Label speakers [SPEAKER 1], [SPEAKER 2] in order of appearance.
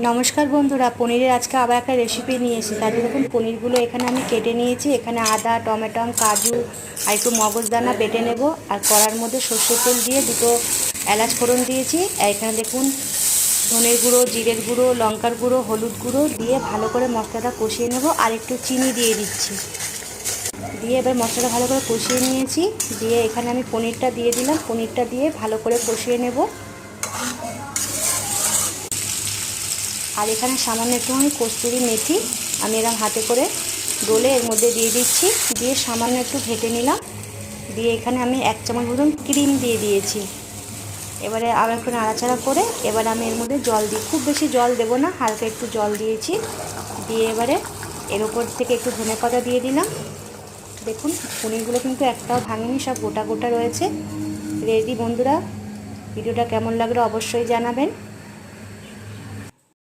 [SPEAKER 1] নমস্কার বন্ধুরা, পনিরের আজকে আবার একটা রেসিপি নিয়ে এসেছি। তাহলে দেখুন পনিরগুলো এখানে আমি কেটে নিয়েছি। এখানে আদা, টমেটো, কাজু আর একটু মগজদানা বেটে নেব। আর কড়ার মধ্যে সর্ষের তেল দিয়ে দুটো এলাচ ফোড়ন দিয়েছি। আর এখানে দেখুন ধনের গুঁড়ো, জিরের গুঁড়ো, লঙ্কার গুঁড়ো, হলুদ গুঁড়ো দিয়ে ভালো করে মশলাটা কষিয়ে নেব। আর একটু চিনি দিয়ে দিচ্ছি। দিয়ে এবার মশলাটা ভালো করে কষিয়ে নিয়েছি। দিয়ে এখানে আমি পনিরটা দিয়ে দিলাম। পনিরটা দিয়ে ভালো করে কষিয়ে নেব। আর এখানে সামান্য একটুখানি কস্তুরি মেথি আমি এরকম হাতে করে ডলে এর মধ্যে দিয়ে দিচ্ছি। দিয়ে সামান্য একটু ঘেটে নিলাম। দিয়ে এখানে আমি 1 চামচ মতন ক্রিম দিয়ে দিয়েছি। এবারে আবার একটু নাড়াচাড়া করে এবার আমি এর মধ্যে জল দিই। খুব বেশি জল দেবো না, হালকা একটু জল দিয়েছি। দিয়ে এবারে এর ওপর থেকে একটু ধনেপাতা দিয়ে দিলাম। দেখুন পনিরগুলো কিন্তু একটাও ভাঙেনি, সব গোটা গোটা রয়েছে। রেডি বন্ধুরা, ভিডিওটা কেমন লাগলো অবশ্যই জানাবেন।